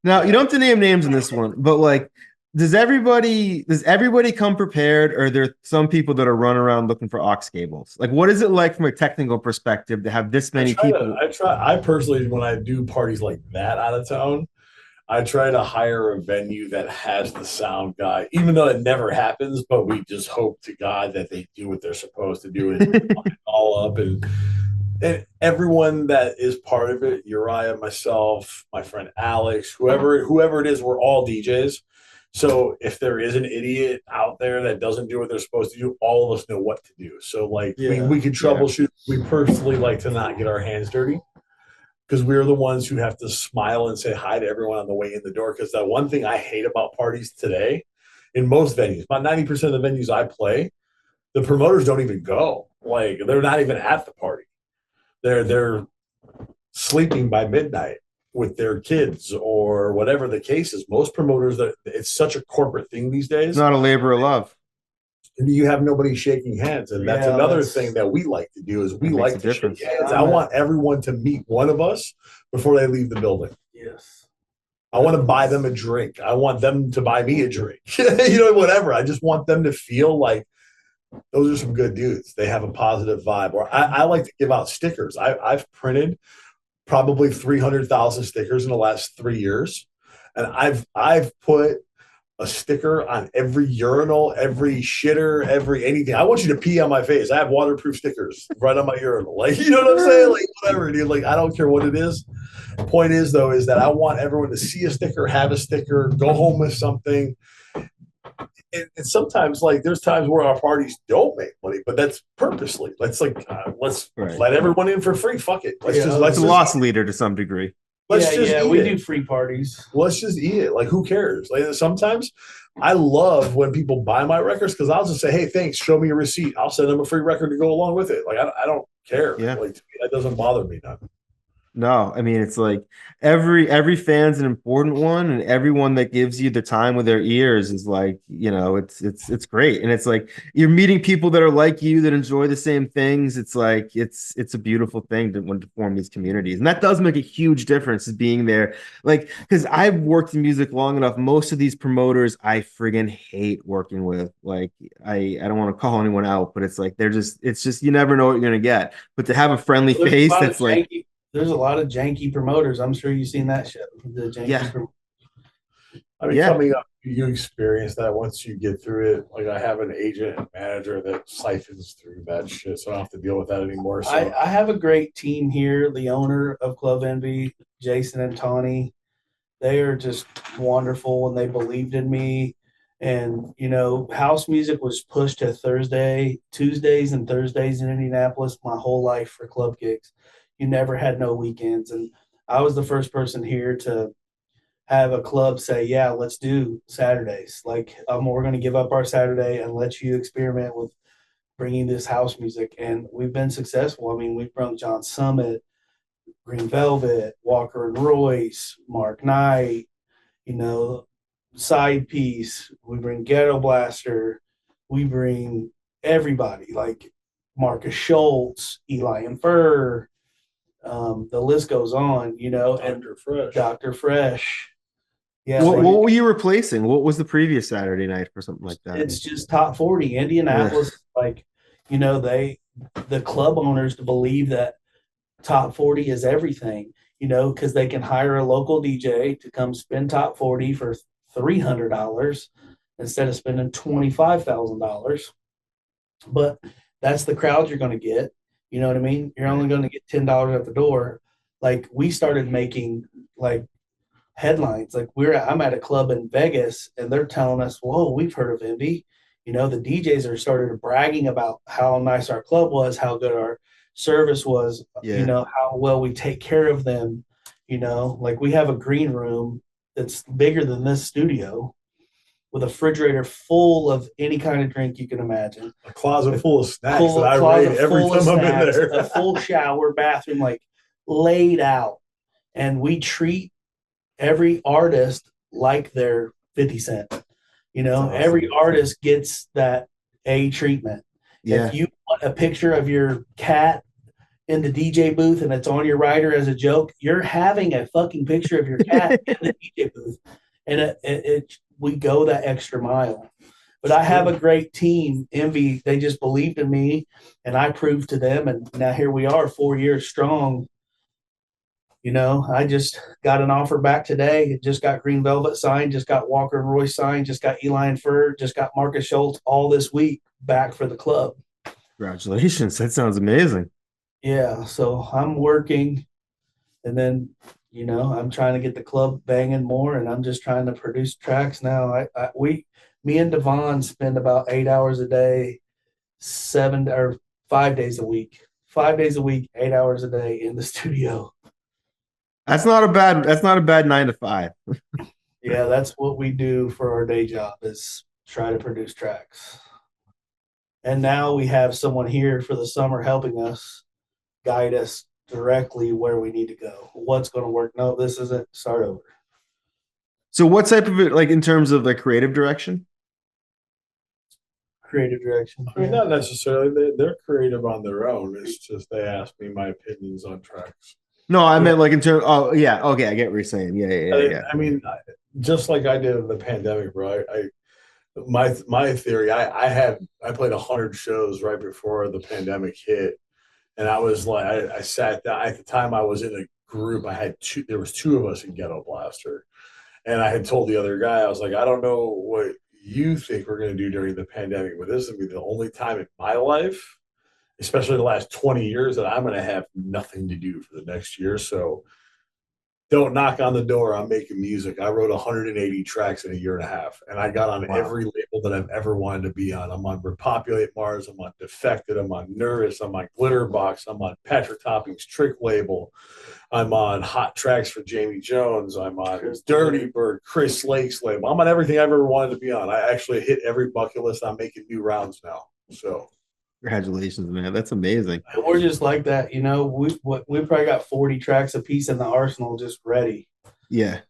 Now, you don't have to name names in this one, but like, does everybody come prepared, or are there some people that are running around looking for aux cables? Like, what is it like from a technical perspective to have this many people? I personally, when I do parties like that out of town, I try to hire a venue that has the sound guy, even though it never happens, but we just hope to God that they do what they're supposed to do and line it all up. And everyone that is part of it, Uriah, myself, my friend Alex, whoever it is, we're all DJs. So if there is an idiot out there that doesn't do what they're supposed to do, all of us know what to do. So like Yeah, we can yeah. troubleshoot. We personally like to not get our hands dirty because we're the ones who have to smile and say hi to everyone on the way in the door. Because the one thing I hate about parties today, in most venues, about 90% of the venues I play, the promoters don't even go. Like they're not even at the party. They're sleeping by midnight with their kids or whatever the case is. Most promoters, that it's such a corporate thing these It's days. not a labor of love. You have nobody shaking hands, and that's Yeah, another thing that we like to do is we That makes a like to shake difference. hands. I I'm at want everyone to meet one of us before they leave the building. yes. I want to buy them a drink. I want them to buy me a drink. Whatever. I just want them to feel like those are some good dudes. They have a positive vibe. Or I like to give out stickers. I've printed probably 300,000 stickers in the last 3 years, and I've put a sticker on every urinal, every shitter, every anything. I want you to pee on my face. I have waterproof stickers right on my urinal. Like, you know what I'm saying? Like, whatever, dude. Like, I don't care what it is. Point is, though, is that I want everyone to see a sticker, have a sticker, go home with something. And sometimes, like, there's times where our parties don't make money, but that's purposely. Let's Right. let everyone in for free. Fuck it. Let's Yeah, just It's let's a just loss leader to some degree. let's yeah, just yeah. eat We it. do free parties. Let's just eat it. Like, who cares? Like, sometimes I love when people buy my records because I'll just say, hey, thanks, show me a receipt. I'll send them a free record to go along with it. Like, I don't care. Yeah. Like, to me, that doesn't bother me none. No, I mean it's like every fan's an important one, and everyone that gives you the time with their ears is like, it's great. And it's like you're meeting people that are like you that enjoy the same things. It's like it's a beautiful thing to form these communities. And that does make a huge difference is being there. Like, because I've worked in music long enough, most of these promoters I friggin' hate working with. Like I don't want to call anyone out, but it's like it's just you never know what you're gonna get. But to have a friendly There's a face lot of that's like, janky. There's a lot of janky promoters. I'm sure you've seen that shit. The yeah. I mean, Yeah, coming up, you experience that once you get through it. Like, I have an agent and manager that siphons through that shit, so I don't have to deal with that anymore. So, I have a great team here. The owner of Club Envy, Jason and Tawny, they are just wonderful and they believed in me. And, house music was pushed to Tuesdays and Thursdays in Indianapolis my whole life for club gigs. You never had no weekends. And I was the first person here to have a club say, yeah, let's do Saturdays. Like, we're going to give up our Saturday and let you experiment with bringing this house music. And we've been successful. I mean, we've brought John Summit, Green Velvet, Walker and Royce, Mark Knight, you know, Side Piece. We bring Ghetto Blaster. We bring everybody like Marcus Schultz, Eli and Fur. The list goes on, and Dr. Fresh. Dr. Fresh. Yeah, what were you replacing? What was the previous Saturday night for something like that? it's just top 40. Ugh. Indianapolis, like, the club owners believe that top 40 is everything, because they can hire a local DJ to come spin top 40 for $300 instead of spending $25,000. But that's the crowd you're going to get. You know what I mean? You're only going to get $10 at the door. Like, we started making like headlines. Like, I'm at a club in Vegas and they're telling us, "Whoa, we've heard of Indy." The DJs are started bragging about how nice our club was, how good our service was, Yeah. how well we take care of them. Like, we have a green room that's bigger than this studio with a refrigerator full of any kind of drink you can imagine. A closet A full of snacks full that I closet raid every full of time I'm in snacks, there. a full shower, bathroom, like laid out. And we treat every artist like they're 50 Cent. Awesome. Every artist gets that A treatment. Yeah. If you want a picture of your cat in the DJ booth and it's on your rider as a joke, you're having a fucking picture of your cat in the DJ booth. And we go that extra mile. But I have a great team. Envy, they just believed in me and I proved to them. And now here we are, 4 years strong. I just got an offer back today. Just got Green Velvet signed, just got Walker and Royce signed, just got Eli and Fur, just got Marcus Schultz all this week back for the club. Congratulations. That sounds amazing. Yeah, so I'm working, and then I'm trying to get the club banging more, and I'm just trying to produce tracks now. Me and Devon spend about 8 hours a day, 5 days a week, 5 days a week, 8 hours a day in the studio. That's not a bad 9 to 5. Yeah, that's what we do for our day job is try to produce tracks. And now we have someone here for the summer helping us guide us directly where we need to go. What's going to work? No, this isn't. Start over. So what type of it, like in terms of like creative direction? Creative direction. I mean, not necessarily. They're creative on their own. It's just they ask me my opinions on tracks. No, I meant like in terms. Oh, yeah. Okay, I get what you're saying. Yeah, yeah, yeah, yeah. I mean, just like I did in the pandemic, bro. My theory. I played 100 shows right before the pandemic hit, and I was like, I sat down at the time. I was in a group. I had two. There was two of us in Ghetto Blaster, and I had told the other guy, I was like, I don't know what you think we're going to do during the pandemic, but this will be the only time in my life, especially the last 20 years, that I'm going to have nothing to do for the next year. So don't knock on the door. I'm making music. I wrote 180 tracks in a year and a half, and I got on every label that I've ever wanted to be on. I'm on Repopulate Mars. I'm on Defected. I'm on Nervous. I'm on Glitterbox. I'm on Patrick Topping's Trick label. I'm on Hot Tracks for Jamie Jones. I'm on Dirty Bird, Chris Lake's label. I'm on everything I've ever wanted to be on. I actually hit every bucket list. I'm making new rounds now. So Congratulations, man. That's amazing. We're just like that. We probably got 40 tracks a piece in the arsenal just ready. Yeah.